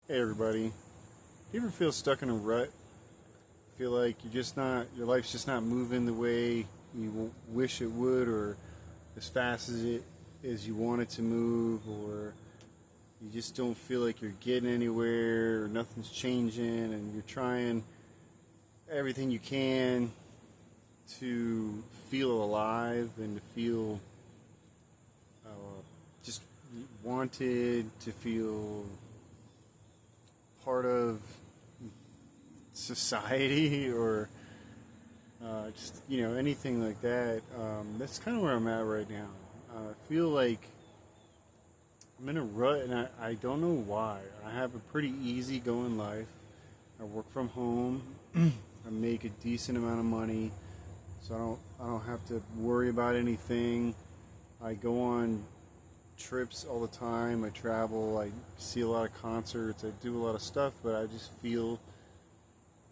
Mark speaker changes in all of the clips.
Speaker 1: Hey everybody. Do you ever feel stuck in a rut? Feel like your life's just not moving the way you wish it would, or as fast as you want it to move, or you just don't feel like you're getting anywhere, or nothing's changing, and you're trying everything you can to feel alive and to feel just wanted, to feel part of society or just anything like that. That's kind of where I'm at right now. I feel like I'm in a rut, and I don't know why. I have a pretty easy going life. I work from home. I make a decent amount of money, so I don't have to worry about anything. I go on trips all the time. I travel. I see a lot of concerts. I do a lot of stuff, but I just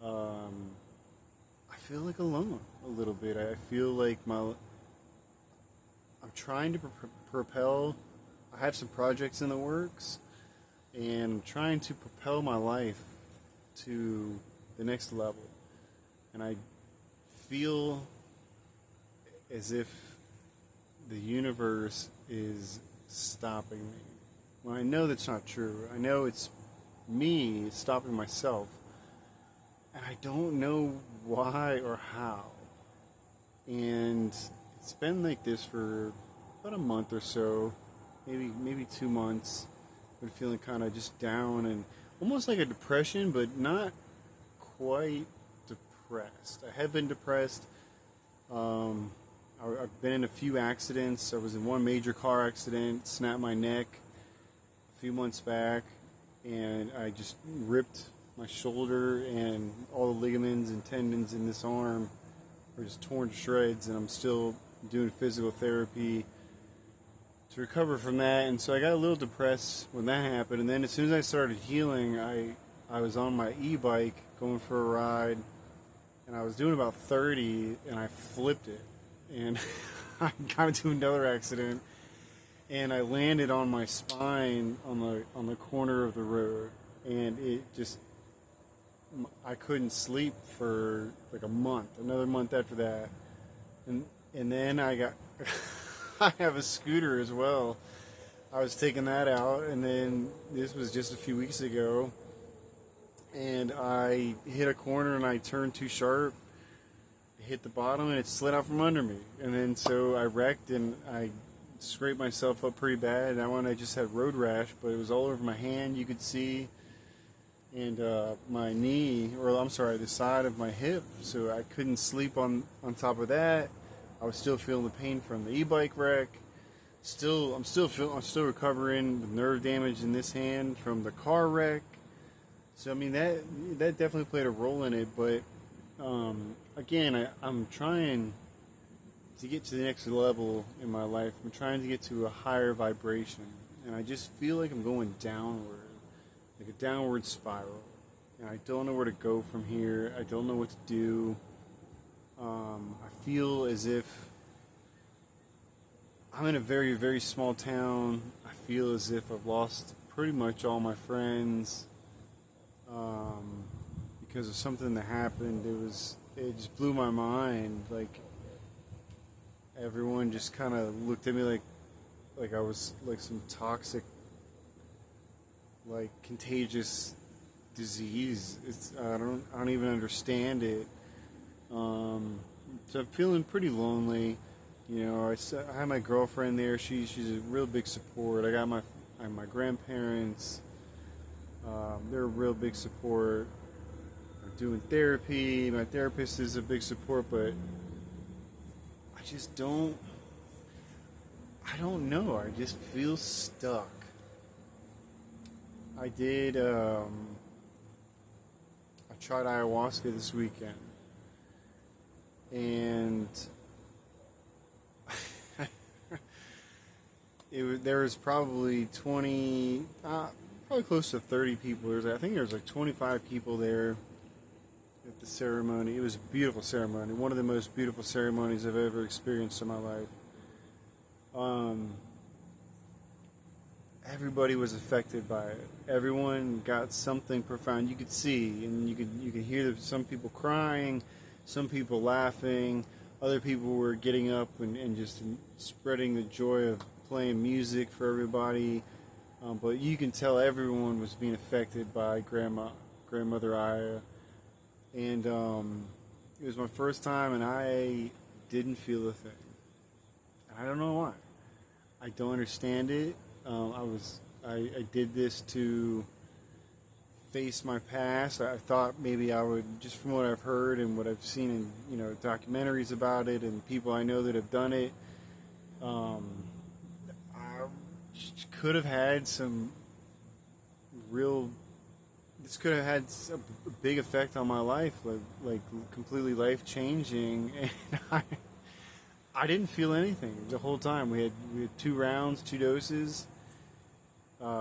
Speaker 1: um, I feel like alone a little bit. I feel like I'm trying to propel. I have some projects in the works, and I'm trying to propel my life to the next level. And I feel as if the universe is stopping me. Well, I know that's not true. I know it's me stopping myself. And I don't know why or how. And it's been like this for about a month or so, maybe 2 months. Been feeling kind of just down and almost like a depression, but not quite depressed. I have been depressed. Um, I've been in a few accidents. I was in one major car accident, snapped my neck a few months back, and I just ripped my shoulder, and all the ligaments and tendons in this arm are just torn to shreds, and I'm still doing physical therapy to recover from that. And so I got a little depressed when that happened, and then as soon as I started healing, I was on my e-bike going for a ride, and I was doing about 30, and I flipped it, and I got into another accident, and I landed on my spine on the corner of the road, and I couldn't sleep for like a month, another month after that, and then I got I have a scooter as well. I was taking that out, and then this was just a few weeks ago, and I hit a corner and I turned too sharp, hit the bottom, and it slid out from under me, and then so I wrecked and I scraped myself up pretty bad. That one I just had road rash, but it was all over my hand. You could see, and my knee, or I'm sorry, the side of my hip. So I couldn't sleep on top of that. I was still feeling the pain from the e-bike wreck. I'm still recovering with nerve damage in this hand from the car wreck. So I mean that definitely played a role in it. But again, I'm trying to get to the next level in my life. I'm trying to get to a higher vibration, and I just feel like I'm going downward, like a downward spiral, and I don't know where to go from here. I don't know what to do. I feel as if I'm in a very, very small town. I feel as if I've lost pretty much all my friends because of something that happened. It just blew my mind. Like everyone just kind of looked at me like I was like some toxic, like contagious disease. I don't even understand it. So I'm feeling pretty lonely. I have my girlfriend there. She's a real big support. I have my grandparents. They're a real big support. I'm doing therapy. My therapist is a big support, but I just don't. I don't know. I just feel stuck. I did. I tried ayahuasca this weekend, and there was probably probably close to 30 people. I think there was like 25 people there at the ceremony. It was a beautiful ceremony, one of the most beautiful ceremonies I've ever experienced in my life. everybody was affected by it. Everyone got something profound. You could see, and you could hear some people crying, some people laughing, other people were getting up and just spreading the joy of playing music for everybody. But you can tell everyone was being affected by grandmother Aya, and it was my first time, and I didn't feel a thing. I don't know why. I don't understand it. I did this to face my past. I thought maybe I would, just from what I've heard and what I've seen in documentaries about it and people I know that have done it. I could have had some real. This could have had a big effect on my life, like completely life changing, and I didn't feel anything the whole time. We had 2 rounds, 2 doses.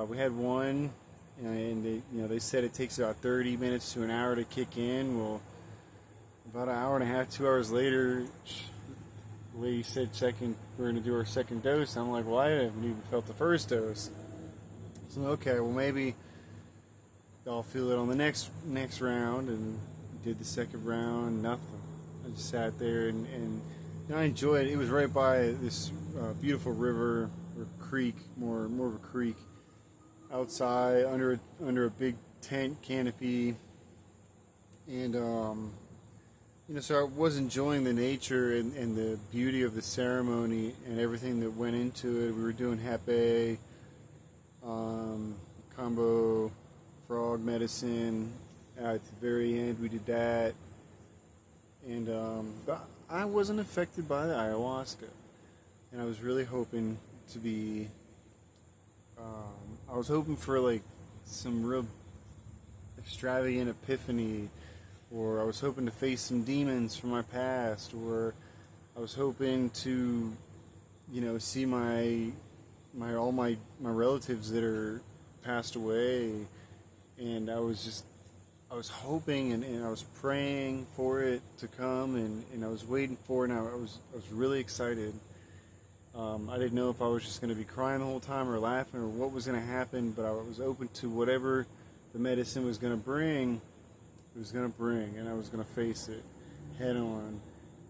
Speaker 1: We had one, and they said it takes about 30 minutes to an hour to kick in. Well, about an hour and a half, 2 hours later, the lady said we're going to do our second dose. I'm like, well, I haven't even felt the first dose. So okay, well maybe I'll feel it on the next round, and did the second round. Nothing. I just sat there and I enjoyed it. It was right by this beautiful river or creek, more of a creek, outside under a big tent canopy, and so I was enjoying the nature and the beauty of the ceremony and everything that went into it. We were doing Hepe, combo frog medicine. At the very end, we did that, and but I wasn't affected by the ayahuasca, and I was really hoping to be. I was hoping for like some real extravagant epiphany, or I was hoping to face some demons from my past, or I was hoping to, see all my relatives that are passed away, and I was hoping and I was praying for it to come, and I was waiting for it, and I was really excited. I didn't know if I was just going to be crying the whole time or laughing or what was going to happen, but I was open to whatever the medicine was going to bring. It was going to bring, and I was going to face it head on,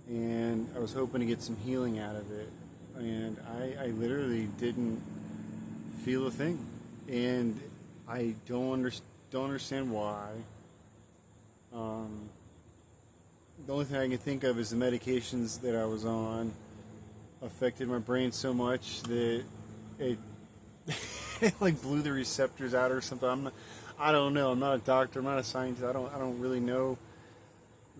Speaker 1: and I was hoping to get some healing out of it, and I literally didn't feel a thing, and I don't understand why. The only thing I can think of is the medications that I was on affected my brain so much that it it like blew the receptors out or something. I don't know. I'm not a doctor. I'm not a scientist. I don't really know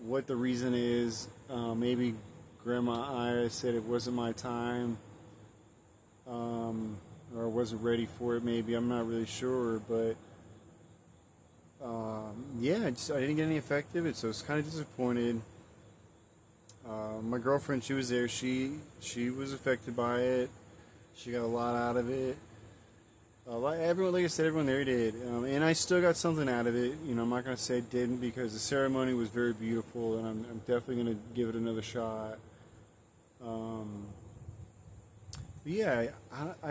Speaker 1: what the reason is. Maybe Grandma Aya said it wasn't my time, or I wasn't ready for it. Maybe I'm not really sure, but I didn't get any effect of it, so I was kind of disappointed. My girlfriend, she was there. She was affected by it. She got a lot out of it. Everyone, like I said, everyone there did, and I still got something out of it. I'm not gonna say I didn't, because the ceremony was very beautiful, and I'm definitely gonna give it another shot. I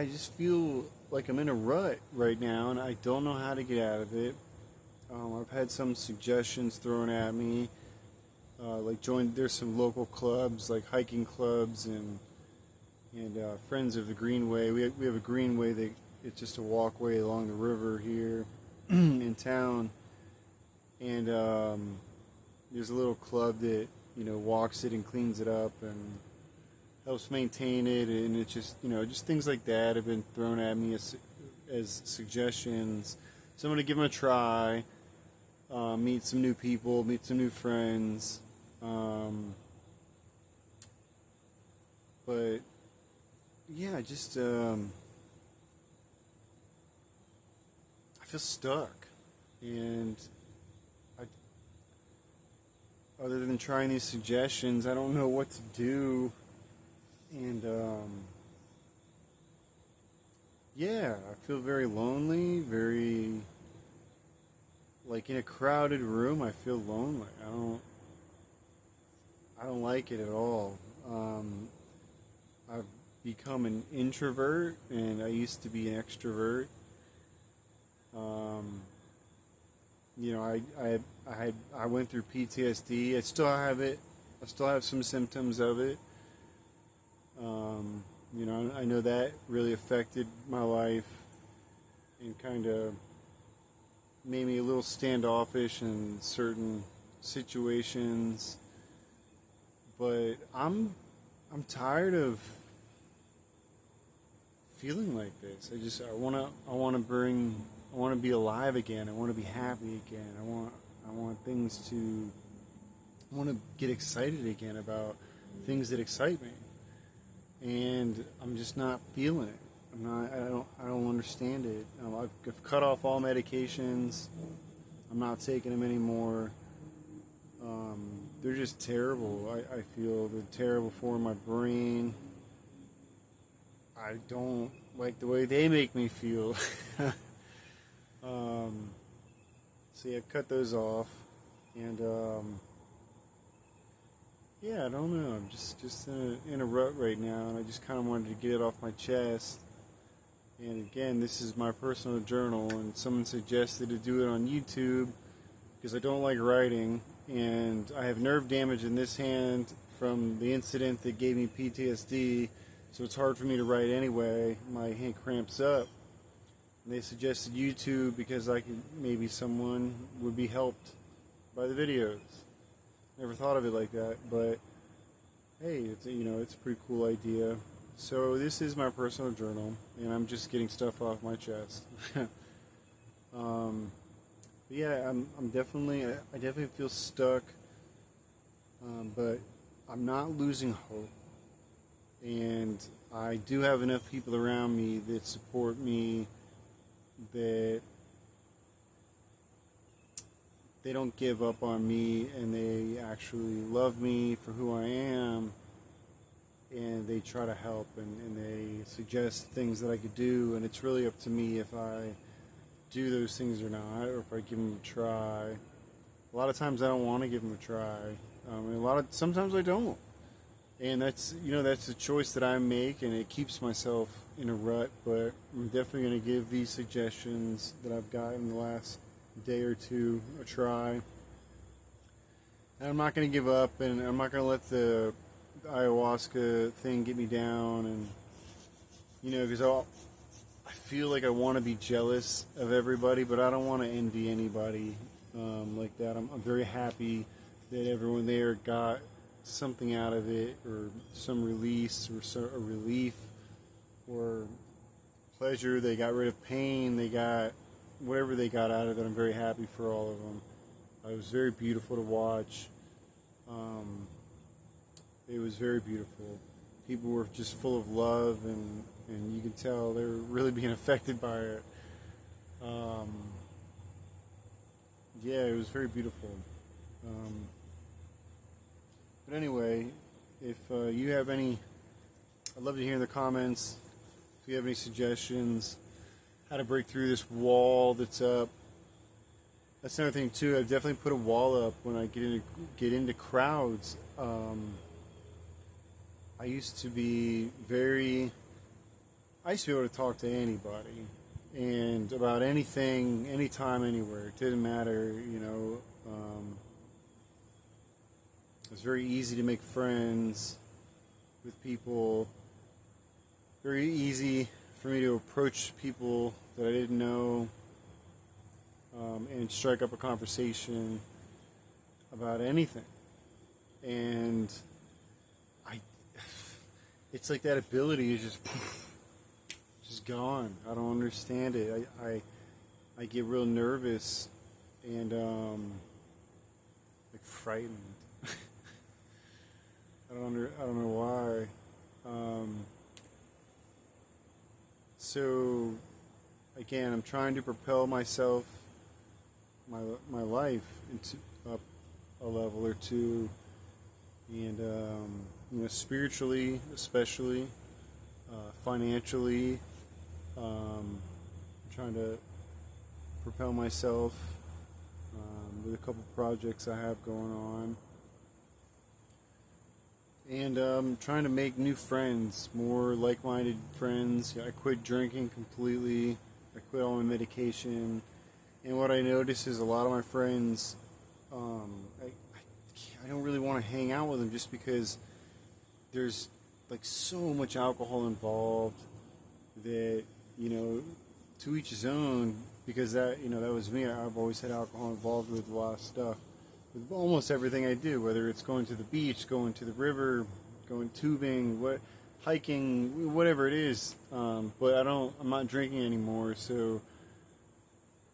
Speaker 1: just feel like I'm in a rut right now, and I don't know how to get out of it. I've had some suggestions thrown at me. There's some local clubs, like hiking clubs and Friends of the Greenway. We have a greenway that it's just a walkway along the river here in town, and there's a little club that walks it and cleans it up and helps maintain it, and it's just just things like that have been thrown at me as suggestions. So I'm gonna give them a try. Meet some new people, meet some new friends. But yeah, just I feel stuck, and other than trying these suggestions, I don't know what to do, and I feel very lonely, very like in a crowded room. I feel lonely. I don't like it at all. become an introvert, and I used to be an extrovert. Um, I went through PTSD. I still have it. I still have some symptoms of it. I know that really affected my life and kind of made me a little standoffish in certain situations. But I'm tired of feeling like this. I want to be alive again. I want to be happy again. I want to get excited again about things that excite me. And I'm just not feeling it. I don't understand it. I've cut off all medications. I'm not taking them anymore. They're just terrible. I feel they're terrible for my brain. I don't like the way they make me feel. So yeah, cut those off, and yeah, I don't know. I'm just in a rut right now, and I just kind of wanted to get it off my chest. And again, this is my personal journal, and someone suggested to do it on YouTube because I don't like writing, and I have nerve damage in this hand from the incident that gave me PTSD, so it's hard for me to write anyway. My hand cramps up. And they suggested YouTube because maybe someone would be helped by the videos. Never thought of it like that, but hey, it's a pretty cool idea. So this is my personal journal, and I'm just getting stuff off my chest. But yeah, I definitely feel stuck, but I'm not losing hope, and I do have enough people around me that support me, that they don't give up on me, and they actually love me for who I am, and they try to help, and they suggest things that I could do, and it's really up to me if I do those things or not, or if I give them a try. A lot of times I don't want to give them a try, and sometimes I don't, and that's a choice that I make, and it keeps myself in a rut. But I'm definitely going to give these suggestions that I've gotten the last day or two a try, and I'm not going to give up, and I'm not going to let the ayahuasca thing get me down, and because I feel like I want to be jealous of everybody, but I don't want to envy anybody like that. I'm very happy that everyone there got something out of it, or some release, or a relief, or pleasure. They got rid of pain. They got whatever they got out of it. I'm very happy for all of them. It was very beautiful to watch. It was very beautiful. People were just full of love, and you can tell they were really being affected by it. Yeah, it was very beautiful. But anyway, if you have any, I'd love to hear in the comments if you have any suggestions how to break through this wall that's up. That's another thing too. I've definitely put a wall up when I get into crowds. I used to be able to talk to anybody, and about anything, anytime, anywhere. It didn't matter, it was very easy to make friends with people. Very easy for me to approach people that I didn't know, and strike up a conversation about anything. And it's like that ability is just gone. I don't understand it. I get real nervous and like frightened. I don't know why. So again, I'm trying to propel myself, my life into up a level or two, and spiritually, especially, financially. I'm trying to propel myself with a couple projects I have going on, and trying to make new friends, more like-minded friends. I quit drinking completely. I quit all my medication, and what I notice is a lot of my friends, I don't really want to hang out with them just because there's like so much alcohol involved that, to each his own, because that was me. I've always had alcohol involved with a lot of stuff, with almost everything I do, whether it's going to the beach, going to the river, going tubing, hiking, whatever it is. But I'm not drinking anymore, so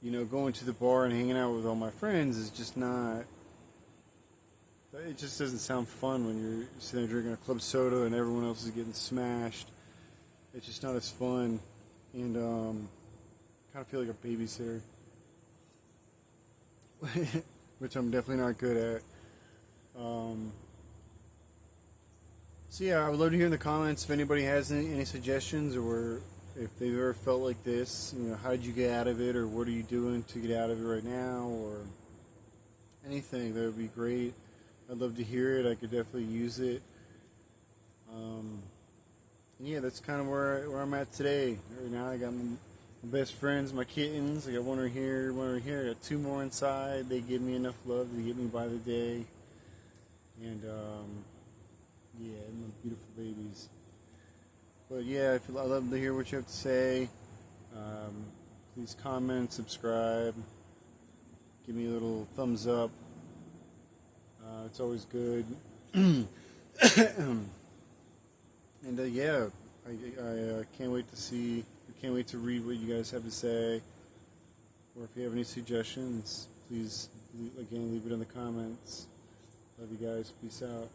Speaker 1: going to the bar and hanging out with all my friends is just not. It just doesn't sound fun when you're sitting there drinking a club soda and everyone else is getting smashed. It's just not as fun, and kind of feel like a babysitter, which I'm definitely not good at. So yeah, I would love to hear in the comments if anybody has any suggestions, or if they've ever felt like this. How did you get out of it, or what are you doing to get out of it right now, or anything. That would be great. I'd love to hear it. I could definitely use it. Yeah, that's kind of where I'm at today. Right now, I got my best friends, my kittens. I got one right here, one right here. I got two more inside. They give me enough love to get me by the day. And yeah, my beautiful babies. But yeah, I'd love to hear what you have to say. Please comment, subscribe, give me a little thumbs up. It's always good. And yeah, I can't wait to read what you guys have to say. Or if you have any suggestions, please, again, leave it in the comments. Love you guys. Peace out.